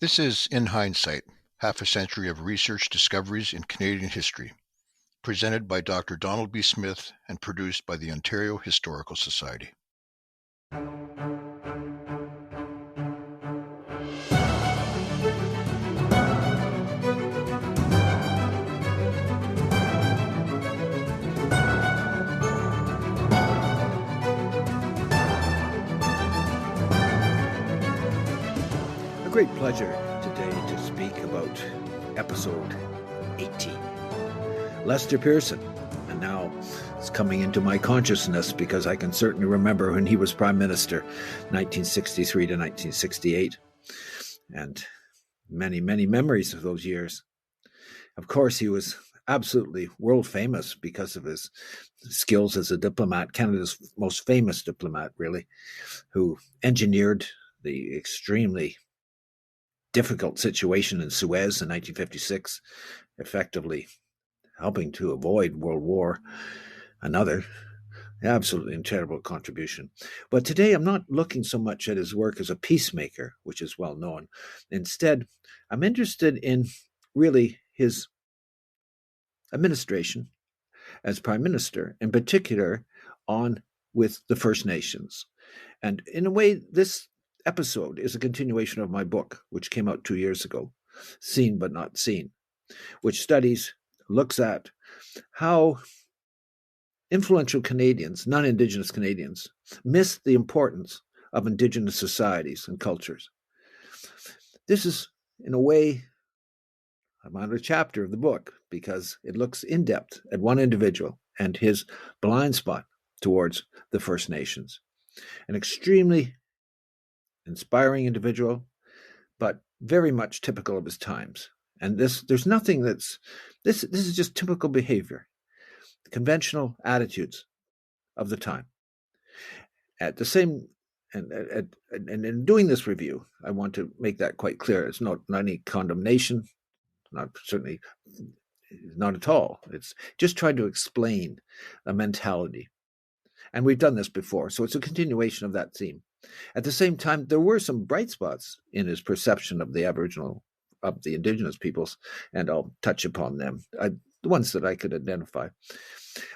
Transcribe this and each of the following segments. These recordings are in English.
This is In Hindsight, half a century of research discoveries in Canadian history, presented by Dr. Donald B. Smith and produced by the Ontario Historical Society. A great pleasure today to speak about episode 18, Lester Pearson. And now it's coming into my consciousness because I can certainly remember when he was Prime Minister, 1963 to 1968, and many, many memories of those years. Of course, he was absolutely world famous because of his skills as a diplomat, Canada's most famous diplomat, really, who engineered the extremely difficult situation in Suez in 1956, effectively helping to avoid World War, another absolutely incredible contribution. But today I'm not looking so much at his work as a peacemaker, which is well known. Instead, I'm interested in really his administration as Prime Minister, in particular on with the First Nations. And in a way, this episode is a continuation of my book, which came out 2 years ago, Seen But Not Seen, which looks at how influential Canadians, non-Indigenous Canadians, miss the importance of Indigenous societies and cultures. This is, in a way, another chapter of the book because it looks in depth at one individual and his blind spot towards the First Nations. An extremely inspiring individual, but very much typical of his times. And there's nothing this is just typical behavior, conventional attitudes of the time. At the same, and in doing this review, I want to make that quite clear. It's not any condemnation, certainly not at all. It's just trying to explain a mentality. And we've done this before, so it's a continuation of that theme. At the same time, there were some bright spots in his perception of the Indigenous peoples, and I'll touch upon them, the ones that I could identify.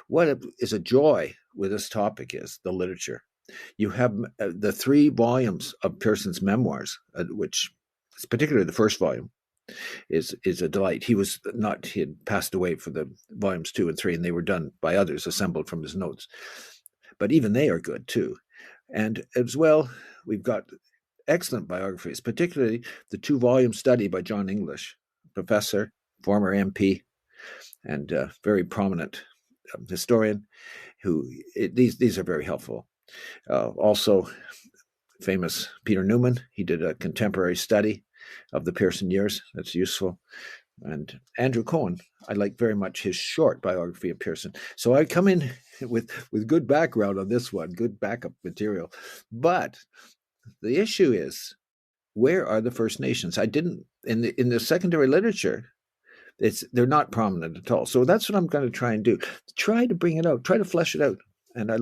What is a joy with this topic is the literature. You have the 3 volumes of Pearson's memoirs, which is particularly the first volume, is a delight. He had passed away for the volumes 2 and 3, and they were done by others, assembled from his notes. But even they are good too. And as well, we've got excellent biographies, particularly the 2-volume study by John English, professor, former MP, and very prominent historian. These are very helpful. Also, famous Peter Newman. He did a contemporary study of the Pearson years. That's useful. And Andrew Cohen, I like very much his short biography of Pearson. So I come in with good background on this one, good backup material. But the issue is, where are the First Nations? In the secondary literature, they're not prominent at all. So that's what I'm going to try and do. Try to bring it out, try to flesh it out. And I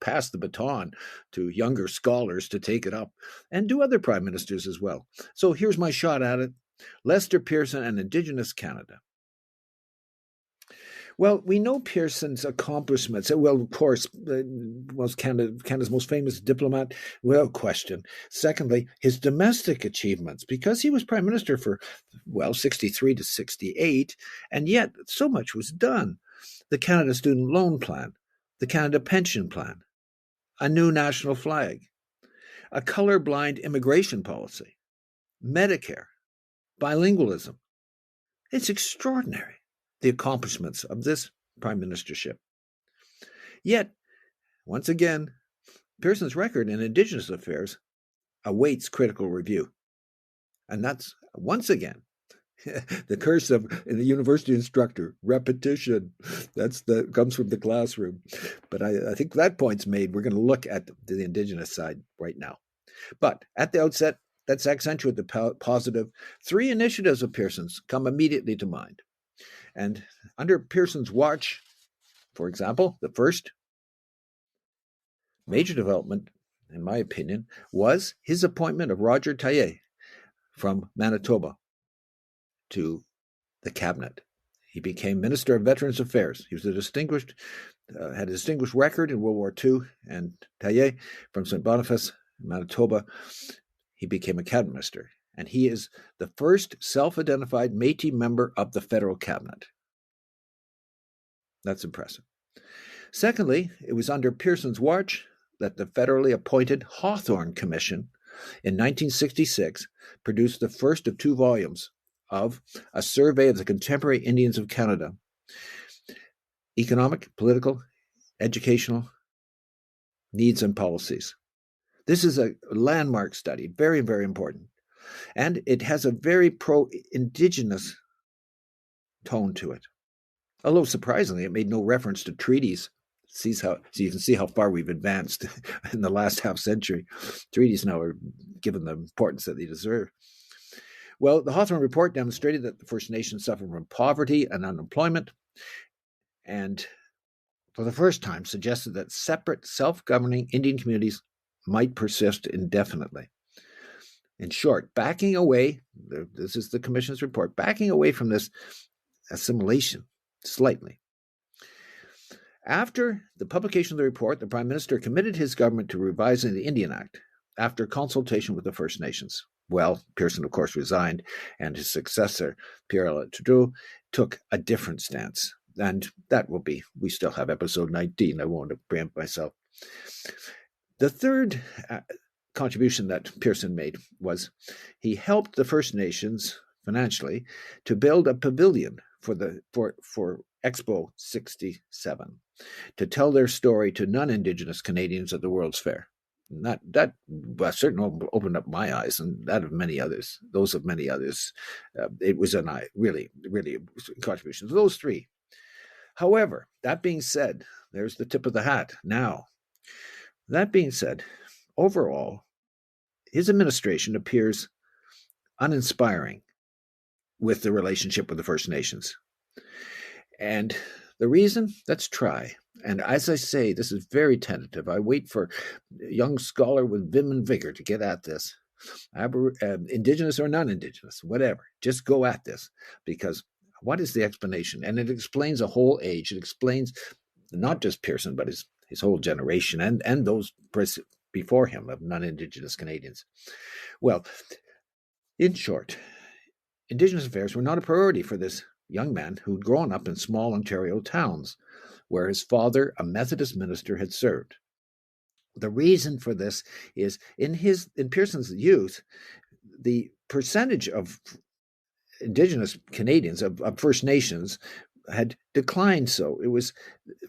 pass the baton to younger scholars to take it up and do other prime ministers as well. So here's my shot at it. Lester Pearson and Indigenous Canada. Well, we know Pearson's accomplishments. Well, of course, was Canada's most famous diplomat, without question. Secondly, his domestic achievements, because he was Prime Minister for, 63 to 68, and yet so much was done. The Canada Student Loan Plan, the Canada Pension Plan, a new national flag, a colorblind immigration policy, Medicare, bilingualism. It's extraordinary, the accomplishments of this prime ministership. Yet, once again, Pearson's record in Indigenous affairs awaits critical review. And that's, once again, the curse of the university instructor, repetition. That comes from the classroom. But I think that point's made. We're going to look at the Indigenous side right now. But at the outset, let's accentuate the positive. 3 initiatives of Pearson's come immediately to mind. And under Pearson's watch, for example, the first major development, in my opinion, was his appointment of Roger Taillé, from Manitoba to the cabinet. He became Minister of Veterans Affairs. He was had a distinguished record in World War II, and Taillé from St. Boniface, Manitoba, he became a cabinet minister. And he is the first self-identified Métis member of the federal cabinet. That's impressive. Secondly, it was under Pearson's watch that the federally appointed Hawthorne Commission in 1966 produced the first of 2 volumes of a survey of the contemporary Indians of Canada, economic, political, educational needs and policies. This is a landmark study, very, very important. And it has a very pro-Indigenous tone to it. Although, surprisingly, it made no reference to treaties. So you can see how far we've advanced in the last half century. Treaties now are given the importance that they deserve. Well, the Hawthorne Report demonstrated that the First Nations suffered from poverty and unemployment, and for the first time suggested that separate self-governing Indian communities might persist indefinitely. In short, backing away, this is the Commission's report, backing away from this assimilation slightly. After the publication of the report, the Prime Minister committed his government to revising the Indian Act after consultation with the First Nations. Well, Pearson, of course, resigned, and his successor, Pierre Trudeau, took a different stance. And that will be, we still have episode 19. I won't preempt myself. The third contribution that Pearson made was he helped the First Nations financially to build a pavilion for Expo 67 to tell their story to non-Indigenous Canadians at the World's Fair. And that certainly opened up my eyes, and that of many others, those of many others. It was a really, really contribution to those 3. However, that being said, there's the tip of the hat. Now, that being said, overall, his administration appears uninspiring with the relationship with the First Nations. And the reason? Let's try. And as I say, this is very tentative. I wait for a young scholar with vim and vigor to get at this. Indigenous or non-Indigenous, whatever. Just go at this. Because what is the explanation? And it explains a whole age. It explains not just Pearson, but his whole generation and those before him of non-Indigenous Canadians. Well, in short, Indigenous affairs were not a priority for this young man who'd grown up in small Ontario towns, where his father, a Methodist minister, had served. The reason for this is in Pearson's youth, the percentage of Indigenous Canadians, of First Nations, had declined. So it was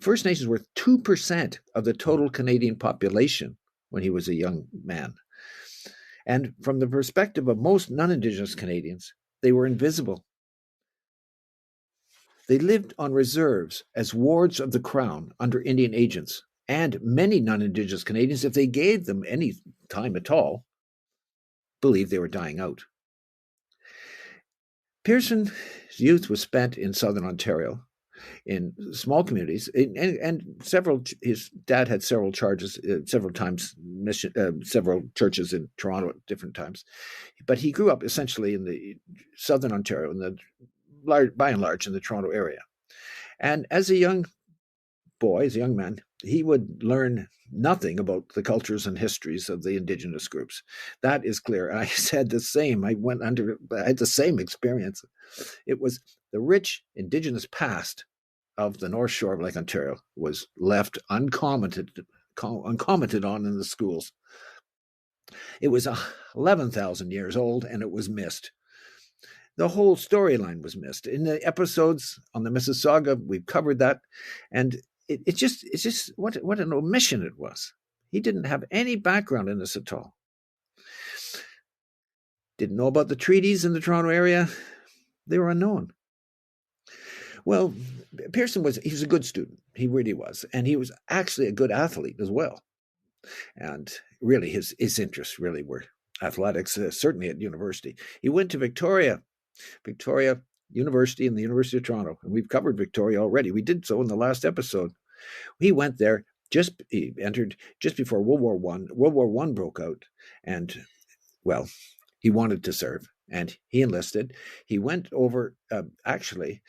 First Nations were 2% of the total Canadian population when he was a young man. And from the perspective of most non-Indigenous Canadians, they were invisible. They lived on reserves as wards of the Crown under Indian agents, and many non-Indigenous Canadians, if they gave them any time at all, believed they were dying out. Pearson's youth was spent in southern Ontario, in small communities, and his dad had several churches in Toronto at different times. But he grew up essentially in the southern Ontario, by and large in the Toronto area. And as a young man, he would learn nothing about the cultures and histories of the Indigenous groups. That is clear. I said the same. I had the same experience. It was the rich Indigenous past of the North Shore of Lake Ontario was left uncommented on in the schools. It was 11,000 years old, and it was missed. The whole storyline was missed. In the episodes on the Mississauga, we've covered that, and it's just what an omission it was. He didn't have any background in this at all. Didn't know about the treaties in the Toronto area. They were unknown. Well, Pearson was a good student. He really was. And he was actually a good athlete as well. And really, his interests really were athletics, certainly at university. He went to Victoria University and the University of Toronto. And we've covered Victoria already. We did so in the last episode. He went there he entered just before World War I. World War I broke out. And, well, he wanted to serve. and he enlisted. He went over, he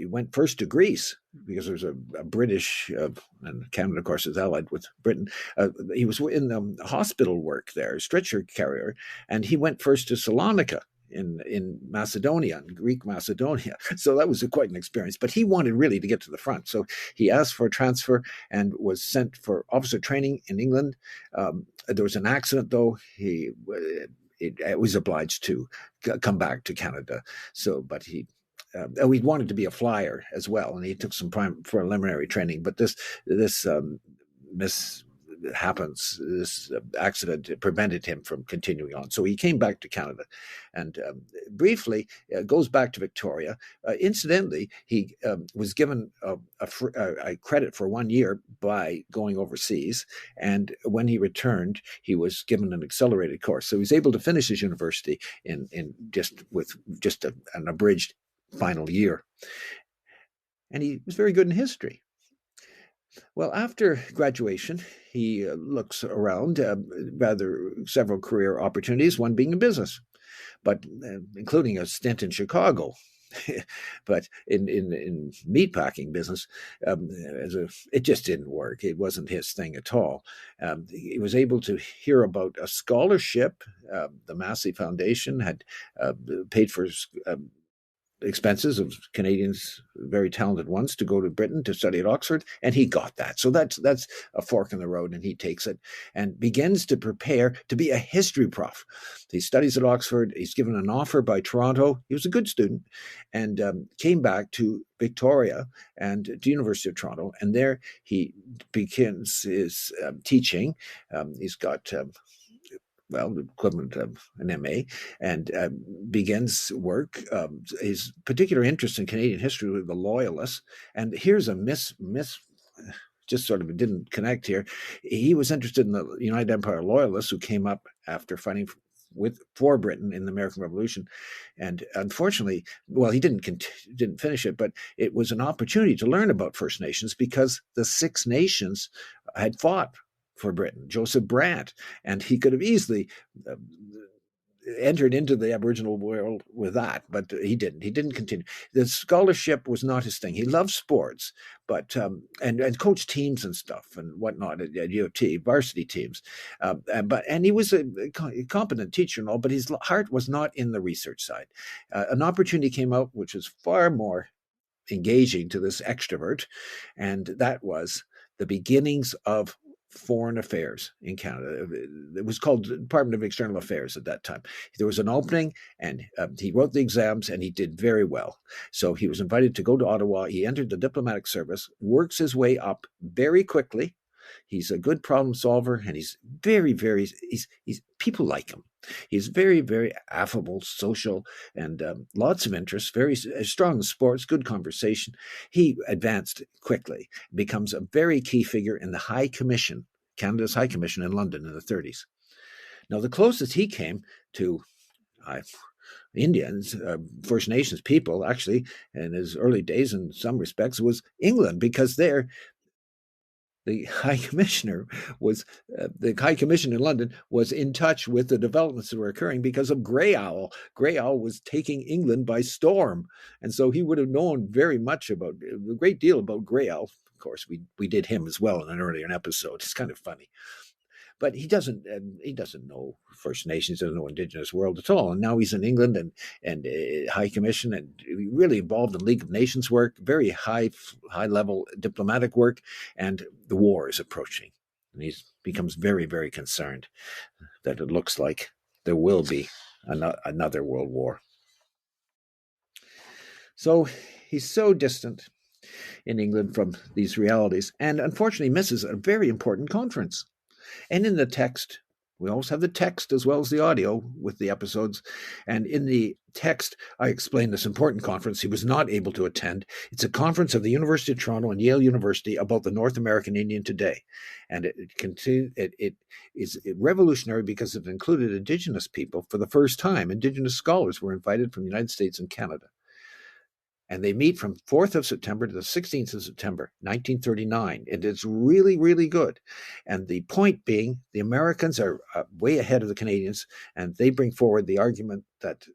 went first to Greece because there was a British, and Canada, of course, is allied with Britain. He was in hospital work there, stretcher carrier, and he went first to Salonika in Macedonia, in Greek Macedonia. So that was quite an experience. But he wanted really to get to the front. So he asked for a transfer and was sent for officer training in England. There was an accident, though. He was obliged to come back to Canada. So, but he wanted to be a flyer as well, and he took some preliminary training. But this happens. This accident prevented him from continuing on. So he came back to Canada, and briefly goes back to Victoria. Incidentally, he was given a credit for 1 year by going overseas, and when he returned, he was given an accelerated course. So he was able to finish his university in just an abridged final year, and he was very good in history. Well, after graduation, he looks around, several career opportunities, one being in business, but including a stint in Chicago. But in meatpacking business, it just didn't work. It wasn't his thing at all. He was able to hear about a scholarship. The Massey Foundation had paid for expenses of Canadians, very talented ones, to go to Britain to study at Oxford, and he got that. So that's a fork in the road, and he takes it and begins to prepare to be a history prof. He studies at Oxford. He's given an offer by Toronto. He was a good student, and came back to Victoria and to University of Toronto, and there he begins his teaching. He's got the equivalent of an MA, and begins work. His particular interest in Canadian history with the Loyalists, and here's a just sort of didn't connect here. He was interested in the United Empire Loyalists who came up after fighting for Britain in the American Revolution, and unfortunately, he didn't finish it, but it was an opportunity to learn about First Nations because the Six Nations had fought for Britain, Joseph Brant, and he could have easily entered into the Aboriginal world with that, but he didn't. He didn't continue. The scholarship was not his thing. He loved sports, but and coached teams and stuff and whatnot at UT, varsity teams. And he was a competent teacher and all, but his heart was not in the research side. An opportunity came out which was far more engaging to this extrovert, and that was the beginnings of foreign affairs in Canada. It was called the Department of External Affairs at that time. There was an opening, and he wrote the exams, and he did very well. So he was invited to go to Ottawa. He entered the diplomatic service, works his way up very quickly. He's a good problem solver, and he's very, very, people like him. He's very, very affable, social, and lots of interests, very strong in sports, good conversation. He advanced quickly, becomes a very key figure in the High Commission, Canada's High Commission in London in the 30s. Now, the closest he came to Indians, First Nations people, actually, in his early days in some respects, was England, because there, the High Commissioner the High Commission in London was in touch with the developments that were occurring because of Grey Owl. Grey Owl was taking England by storm, and so he would have known a great deal about Grey Owl. Of course, we did him as well in an earlier episode. It's kind of funny. But he doesn't know First Nations, doesn't know Indigenous world at all. And now he's in England and High Commission, and really involved in League of Nations work, very high level diplomatic work, and the war is approaching. And he becomes very, very concerned that it looks like there will be another world war. So he's so distant in England from these realities, and unfortunately misses a very important conference. And in the text, we always have the text as well as the audio with the episodes. And in the text, I explain this important conference he was not able to attend. It's a conference of the University of Toronto and Yale University about the North American Indian today. And it is revolutionary because it included Indigenous people for the first time. Indigenous scholars were invited from the United States and Canada. And they meet from 4th of September to the 16th of September, 1939. It is really, really good. And the point being, the Americans are way ahead of the Canadians, and they bring forward the argument that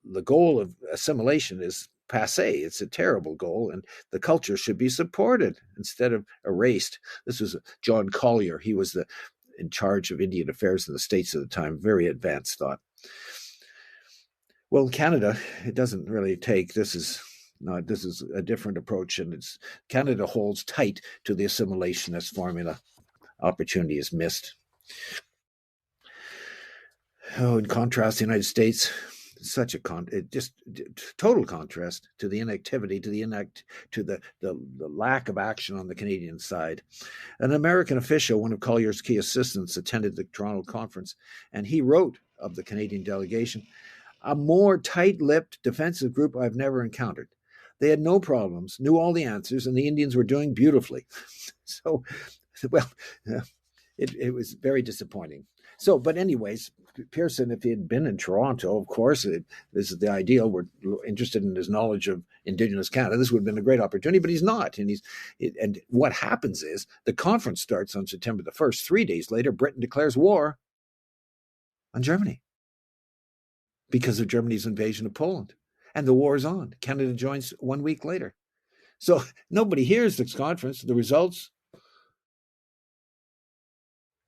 the goal of assimilation is passé. It's a terrible goal, and the culture should be supported instead of erased. This was John Collier. He was in charge of Indian affairs in the States at the time. Very advanced thought. Well, in Canada, it doesn't really take. This is a different approach, and Canada holds tight to the assimilationist formula. Opportunity is missed. Oh, in contrast, the United States, such a just total contrast to the inactivity, to the lack of action on the Canadian side. An American official, one of Collier's key assistants, attended the Toronto conference, and he wrote of the Canadian delegation, "A more tight-lipped defensive group I've never encountered. They had no problems, knew all the answers, and the Indians were doing beautifully." So, well, it was very disappointing. So, but anyways, Pearson, if he had been in Toronto, of course, this is the ideal. We're interested in his knowledge of Indigenous Canada. This would have been a great opportunity, but he's not. And what happens is the conference starts on September the 1st. 3 days later, Britain declares war on Germany because of Germany's invasion of Poland. And the war is on. Canada joins 1 week later. So nobody hears this conference. The results,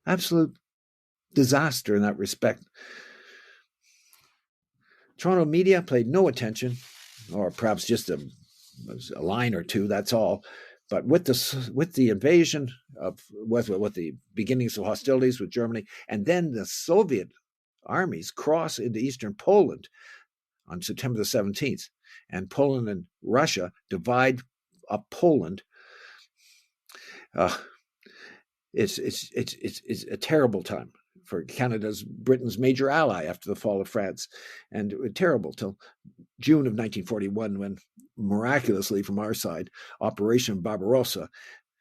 absolute disaster in that respect. Toronto media paid no attention, or perhaps just a line or two, that's all. But with the invasion with the beginnings of hostilities with Germany, and then the Soviet armies cross into eastern Poland on September the 17th, and Poland and Russia divide up Poland. It's a terrible time for Britain's major ally after the fall of France, and terrible till June of 1941, when miraculously from our side, Operation Barbarossa,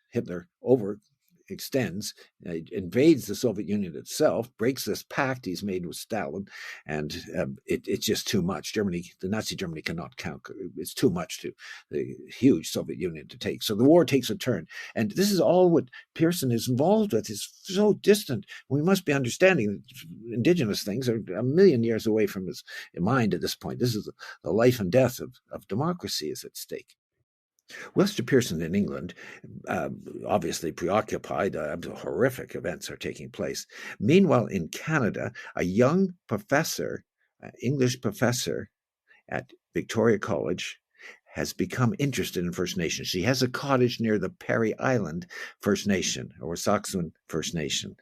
Hitler overextends, invades the Soviet Union itself, breaks this pact he's made with Stalin, and it's just too much. The Nazi Germany cannot conquer. It's too much to the huge Soviet Union to take. So the war takes a turn, and this is all what Pearson is involved with. Is so distant. We must be understanding that Indigenous things are a million years away from his mind at this point. This is the life and death of democracy is at stake. Mr. Pearson in England, obviously preoccupied, horrific events are taking place. Meanwhile, in Canada, a young professor, English professor at Victoria College, has become interested in First Nations. She has a cottage near the Perry Island First Nation, or Saxon First Nation,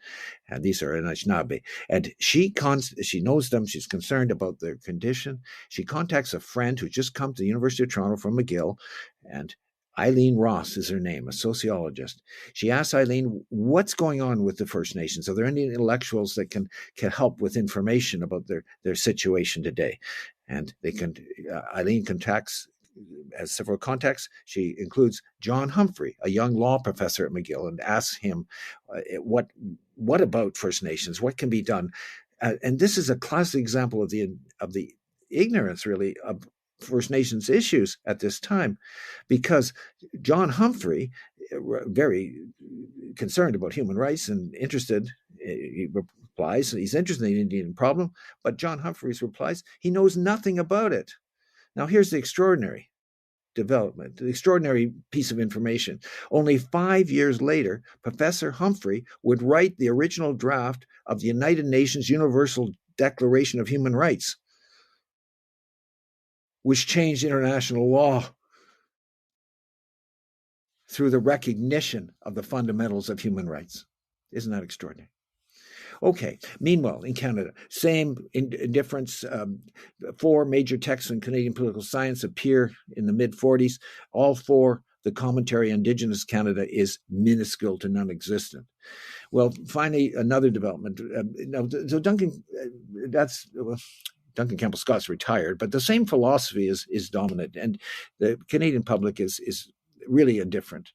and these are Anishinaabe. And she knows them. She's concerned about their condition. She contacts a friend who's just come to the University of Toronto from McGill, and Eileen Ross is her name, a sociologist. She asks Eileen, what's going on with the First Nations? Are there any intellectuals that can help with information about their situation today? And Eileen has several contacts. She includes John Humphrey, a young law professor at McGill, and asks him, what about First Nations? What can be done? And this is a classic example of the ignorance, really, of First Nations issues at this time, because John Humphrey, very concerned about human rights and interested, he replies, he's interested in the Indian problem, but John Humphrey's replies, he knows nothing about it. Now, here's the extraordinary development, the extraordinary piece of information. Only 5 years later, Professor Humphrey would write the original draft of the United Nations Universal Declaration of Human Rights, which changed international law through the recognition of the fundamentals of human rights. Isn't that extraordinary? Okay, meanwhile, in Canada, same indifference. 4 major texts in Canadian political science appear in the mid-40s. All 4, the commentary on Indigenous Canada is minuscule to non-existent. Well, finally, another development. So Duncan Campbell Scott's retired, but the same philosophy is dominant, and the Canadian public is really indifferent.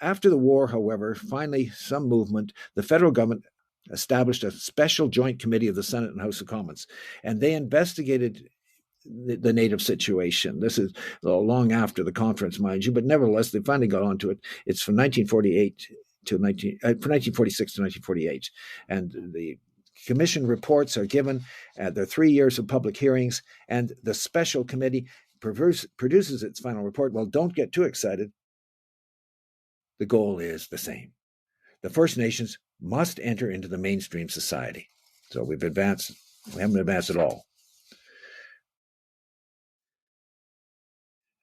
After the war, however, finally some movement, the federal government established a special joint committee of the Senate and House of Commons, and they investigated the Native situation. This is long after the conference, mind you, but nevertheless, they finally got onto it. It's from 1948 from 1946 to 1948, and the commission reports are given. There are 3 years of public hearings, and the special committee produces its final report. Well, don't get too excited. The goal is the same. The First Nations must enter into the mainstream society. So we haven't advanced at all.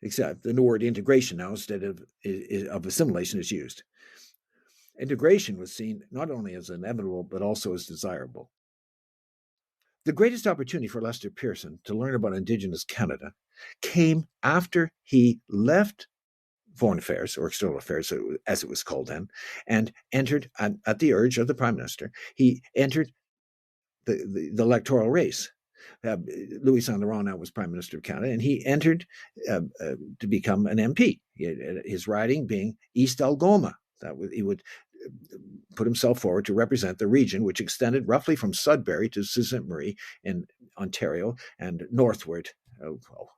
Except the word integration now instead of assimilation is used. Integration was seen not only as inevitable, but also as desirable. The greatest opportunity for Lester Pearson to learn about Indigenous Canada came after he left Foreign Affairs, or External Affairs, as it was called then, and entered, at the urge of the Prime Minister, he entered the electoral race. Louis Saint Laurent now was Prime Minister of Canada, and he entered to become an MP, his riding being East Algoma. He would put himself forward to represent the region, which extended roughly from Sudbury to Sault Ste. Marie in Ontario and northward,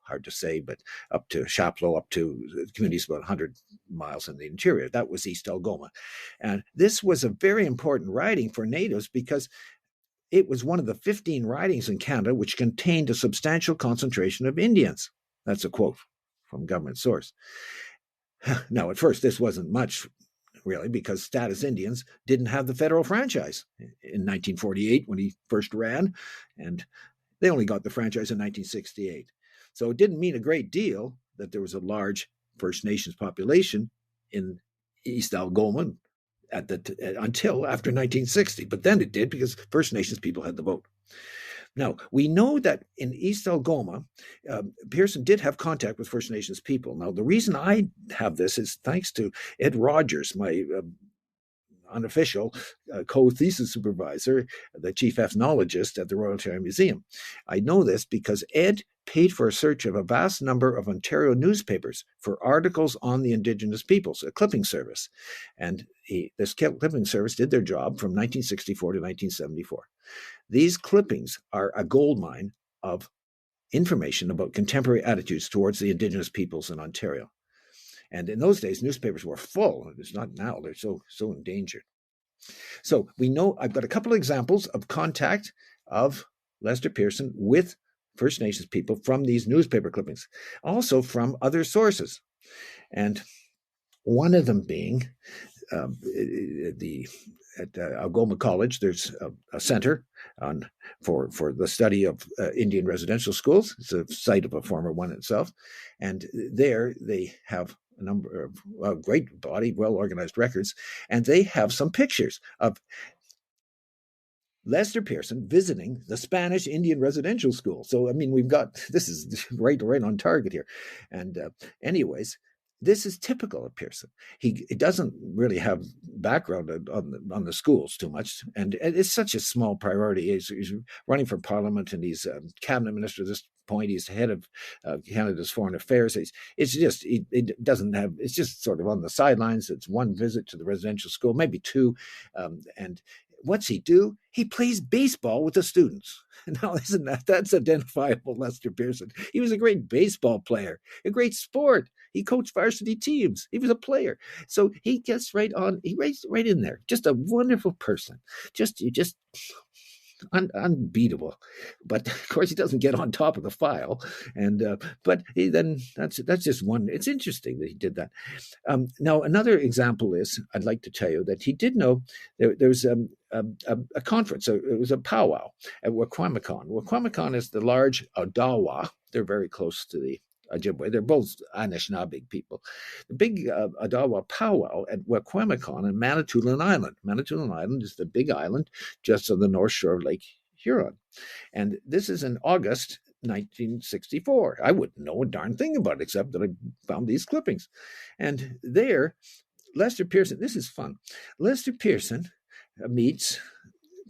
hard to say, but up to Chapleau, up to communities about 100 miles in the interior. That was East Algoma. And this was a very important riding for Natives because it was one of the 15 ridings in Canada which contained a substantial concentration of Indians. That's a quote from government source. Now, at first, this wasn't much, really, because status Indians didn't have the federal franchise in 1948 when he first ran, and they only got the franchise in 1968. So it didn't mean a great deal that there was a large First Nations population in East Algoma until after 1960. But then it did because First Nations people had the vote. Now, we know that in East Algoma, Pearson did have contact with First Nations people. Now, the reason I have this is thanks to Ed Rogers, my unofficial co-thesis supervisor, the chief ethnologist at the Royal Ontario Museum. I know this because Ed paid for a search of a vast number of Ontario newspapers for articles on the Indigenous peoples, a clipping service. And this clipping service did their job from 1964 to 1974. These clippings are a goldmine of information about contemporary attitudes towards the Indigenous peoples in Ontario. And in those days, newspapers were full. It's not now. They're so endangered. So we know I've got a couple of examples of contact of Lester Pearson with First Nations people from these newspaper clippings, also from other sources. And one of them being at Algoma College, there's a center for the study of Indian residential schools. It's a site of a former one itself. And there they have a number of great body, well-organized records, and they have some pictures of Lester Pearson visiting the Spanish Indian residential school. So, I mean, this is right on target here. And anyways, this is typical of Pearson. He doesn't really have background on the schools too much, and it's such a small priority. He's running for Parliament, and he's cabinet minister at this point. He's head of Canada's foreign affairs. It's just sort of on the sidelines. It's one visit to the residential school, maybe two, and what's he do? He plays baseball with the students. Now, that's identifiable, Lester Pearson? He was a great baseball player, a great sport. He coached varsity teams. He was a player. So he gets right on. He raised right in there. Just a wonderful person. Just unbeatable. But of course, he doesn't get on top of the file. And but that's just one. It's interesting that he did that. Now, another example is I'd like to tell you that he did know there's a conference. So it was a powwow at Wakwamacon. Wakwamacon is the large Odawa. They're very close to the Ojibwe. They're both Anishinaabe people. The big Odawa powwow at Wakwamacon and Manitoulin Island. Manitoulin Island is the big island just on the north shore of Lake Huron. And this is in August 1964. I wouldn't know a darn thing about it except that I found these clippings. And there, Lester Pearson, this is fun. Lester Pearson meets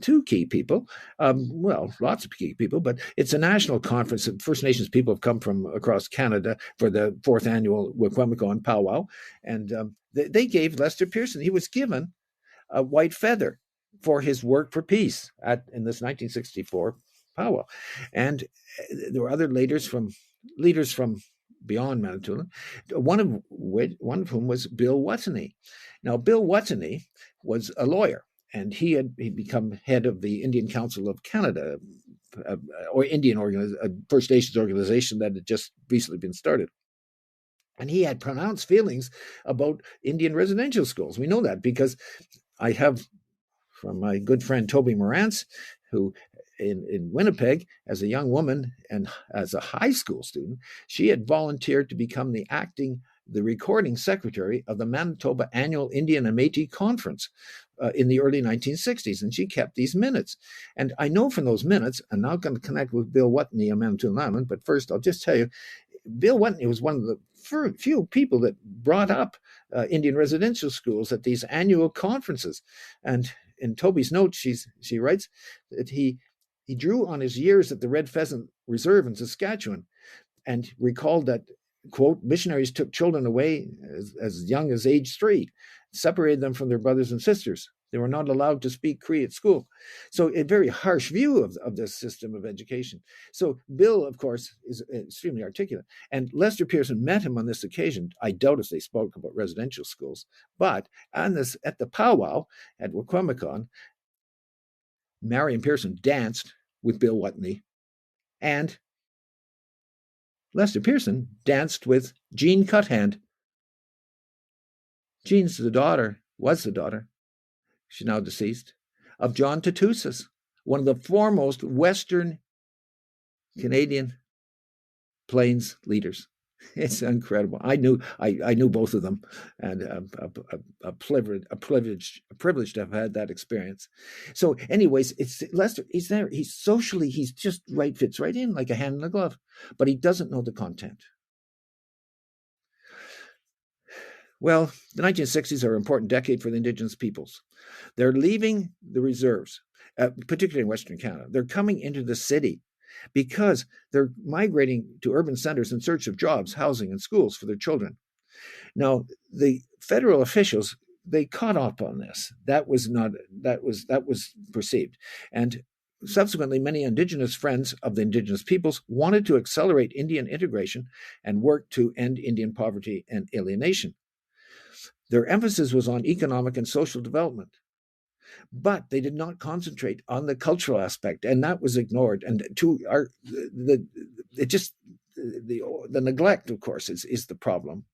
two key people, lots of key people, but it's a national conference. First Nations people have come from across Canada for the 4th annual Wakwamacon powwow, and they gave Lester Pearson, he was given a white feather for his work for peace in this 1964 powwow. And there were other leaders from beyond Manitoulin, one of whom was Bill Watney. Now, Bill Watney was a lawyer, and he'd become head of the Indian Council of Canada, or First Nations organization that had just recently been started. And he had pronounced feelings about Indian residential schools. We know that because I have from my good friend Toby Morantz, who in Winnipeg, as a young woman and as a high school student, she had volunteered to become the recording secretary of the Manitoba Annual Indian and Métis Conference in the early 1960s. And she kept these minutes. And I know from those minutes, I'm now going to connect with Bill Watney on Manitoulin Island, but first I'll just tell you, Bill Watney was one of the few people that brought up Indian residential schools at these annual conferences. And in Toby's notes, she writes that he drew on his years at the Red Pheasant Reserve in Saskatchewan and recalled that, quote, missionaries took children away as young as age 3, separated them from their brothers and sisters. They were not allowed to speak Cree at school. So a very harsh view of this system of education. So Bill, of course, is extremely articulate. And Lester Pearson met him on this occasion. I doubt if they spoke about residential schools. But at the powwow at Wakwemikon, Marion Pearson danced with Bill Watney, and Lester Pearson danced with Jean Cuthand. Jean's was the daughter, she's now deceased, of John Tatusis, one of the foremost Western Canadian Plains leaders. It's incredible. I knew both of them, and a privilege to have had that experience. So, anyways, it's Lester. He's there. He's just fits right in like a hand in a glove, but he doesn't know the content. Well, the 1960s are an important decade for the Indigenous peoples. They're leaving the reserves, particularly in Western Canada. They're coming into the city because they're migrating to urban centers in search of jobs, housing, and schools for their children. Now, the federal officials, they caught up on this. That was perceived. And subsequently, many Indigenous friends of the Indigenous peoples wanted to accelerate Indian integration and work to end Indian poverty and alienation. Their emphasis was on economic and social development, but they did not concentrate on the cultural aspect, and that was ignored. And the neglect, of course, is the problem.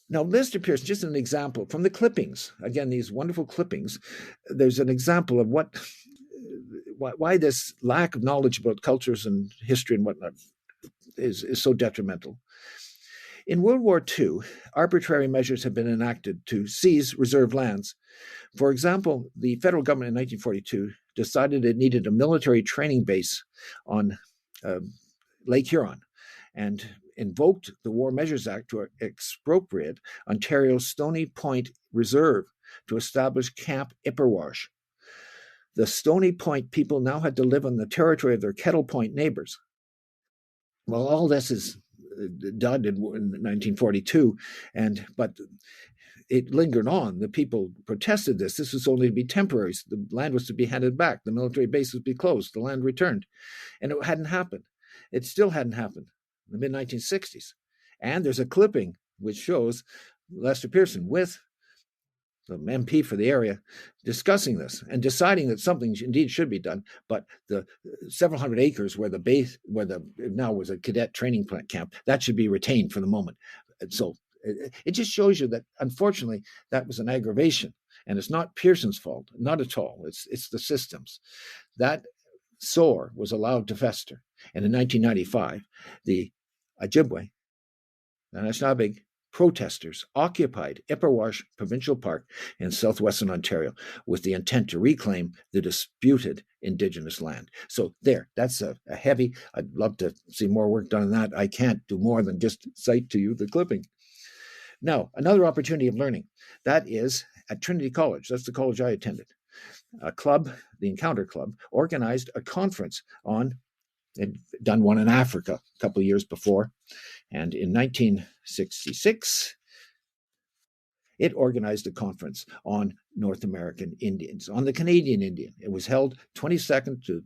Now, Lester Pearson, just an example from the clippings. Again, these wonderful clippings. There's an example of why this lack of knowledge about cultures and history and whatnot is so detrimental. In World War II, arbitrary measures have been enacted to seize reserve lands. For example, the federal government in 1942 decided it needed a military training base on Lake Huron and invoked the War Measures Act to expropriate Ontario's Stony Point Reserve to establish Camp Ipperwash. The Stony Point people now had to live on the territory of their Kettle Point neighbors. Well, all this is done in 1942, but it lingered on. The people protested this. This was only to be temporary. The land was to be handed back. The military base would be closed. The land returned. And it hadn't happened. It still hadn't happened in the mid-1960s. And there's a clipping which shows Lester Pearson with the MP for the area discussing this and deciding that something indeed should be done. But the several hundred acres where now was a cadet training camp, that should be retained for the moment. And so it just shows you that, unfortunately, that was an aggravation. And it's not Pearson's fault, not at all. It's the systems. That sore was allowed to fester. And in 1995, the Ojibwe, the Anishinaabe protesters occupied Ipperwash Provincial Park in southwestern Ontario with the intent to reclaim the disputed Indigenous land. So that's a heavy, I'd love to see more work done on that. I can't do more than just cite to you the clipping. Now, another opportunity of learning, that is at Trinity College. That's the college I attended. A club, the Encounter Club, organized a conference they'd done one in Africa a couple of years before. And in 1966, It organized a conference on North American Indians, on the Canadian Indian. It was held 22nd to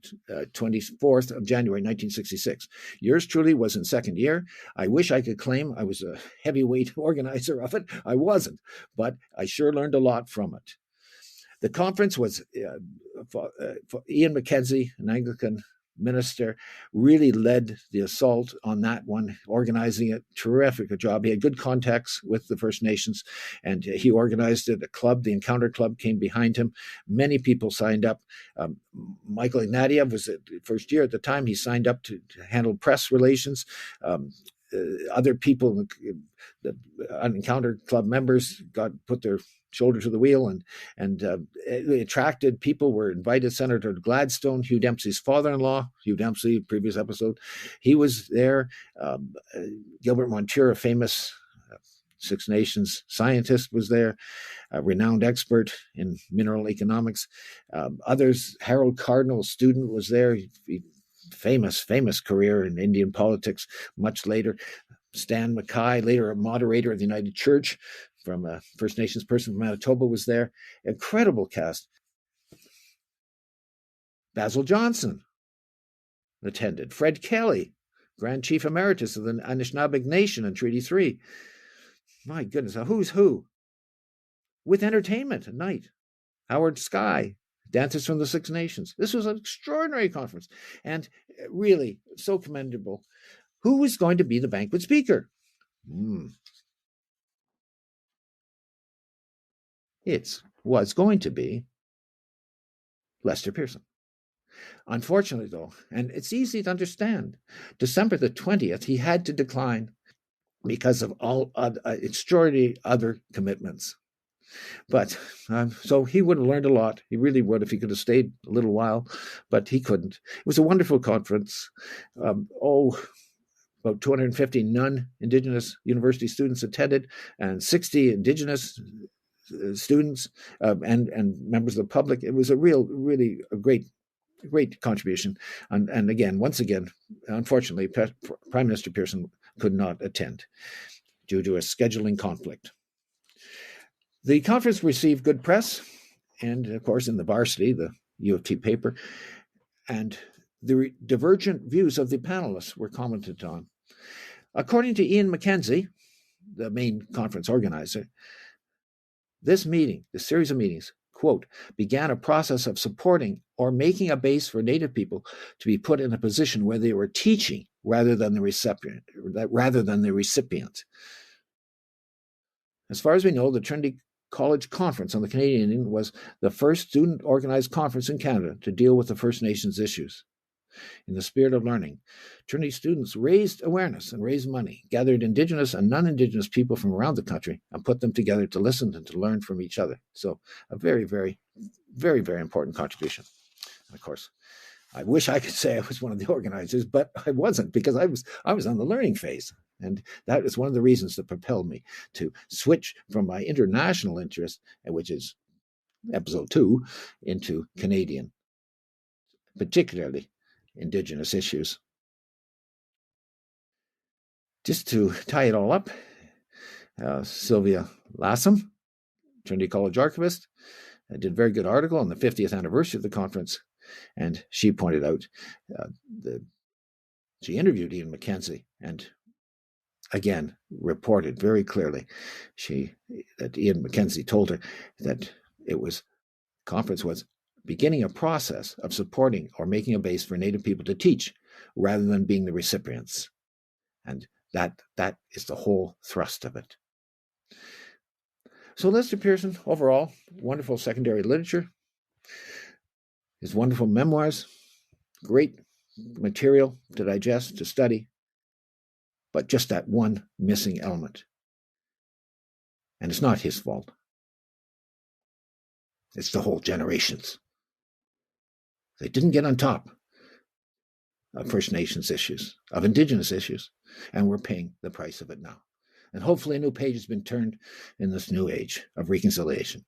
24th of January 1966. Yours truly was in second year. I wish I could claim I was a heavyweight organizer of it. I wasn't, but I sure learned a lot from it. The conference was Ian McKenzie, an Anglican minister, really led the assault on that one, organizing it. Terrific job. He had good contacts with the First Nations, and he organized it. A club, the Encounter Club, came behind him. Many people signed up. Michael Ignatieff was the first year at the time. He signed up to handle press relations. Other people, the Encounter Club members, put their shoulder to the wheel, and it attracted people. Were invited. Senator Gladstone, Hugh Dempsey's father-in-law, Hugh Dempsey, previous episode, he was there. Gilbert Montour, a famous Six Nations scientist, was there, a renowned expert in mineral economics. Others, Harold Cardinal, a student, was there. Famous career in Indian politics much later. Stan Mackay, later a moderator of the United Church, from a First Nations person from Manitoba, was there. Incredible cast. Basil Johnson attended. Fred Kelly, Grand Chief Emeritus of the Anishinaabeg Nation in Treaty 3. My goodness, a who's who. With entertainment at night. Howard Sky, dancers from the Six Nations. This was an extraordinary conference, and really so commendable. Who was going to be the banquet speaker? It was going to be Lester Pearson. Unfortunately, though, and it's easy to understand, December the 20th, he had to decline because of all extraordinary other commitments. But so he would have learned a lot. He really would if he could have stayed a little while, but he couldn't. It was a wonderful conference. About 250 non-Indigenous university students attended, and 60 Indigenous students and members of the public. It was really a great contribution. And again, once again, unfortunately, Prime Minister Pearson could not attend due to a scheduling conflict. The conference received good press, and of course in the Varsity, the U of T paper, and the divergent views of the panelists were commented on. According to Ian McKenzie, the main conference organizer, this series of meetings, quote, began a process of supporting or making a base for Native people to be put in a position where they were teaching rather than the recipient. As far as we know, the Trinity College Conference on the Canadian Indian was the first student-organized conference in Canada to deal with the First Nations issues. In the spirit of learning, Trinity students raised awareness and raised money, gathered Indigenous and non-Indigenous people from around the country, and put them together to listen and to learn from each other. So a very, very, very, very important contribution. And of course, I wish I could say I was one of the organizers, but I wasn't, because I was on the learning phase. And that is one of the reasons that propelled me to switch from my international interest, which is episode 2, into Canadian, particularly Indigenous issues. Just to tie it all up, Sylvia Lassam, Trinity College archivist, did a very good article on the 50th anniversary of the conference, and she pointed out she interviewed Ian McKenzie, and again reported very clearly that Ian McKenzie told her that conference was beginning a process of supporting or making a base for Native people to teach rather than being the recipients. And that is the whole thrust of it. So Lester Pearson, overall, wonderful secondary literature, his wonderful memoirs, great material to digest, to study, but just that one missing element. And it's not his fault. It's the whole generations. They didn't get on top of First Nations issues, of Indigenous issues, and we're paying the price of it now. And hopefully a new page has been turned in this new age of reconciliation.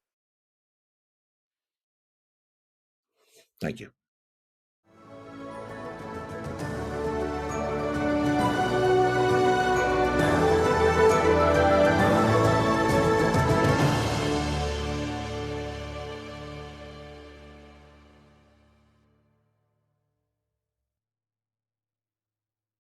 Thank you.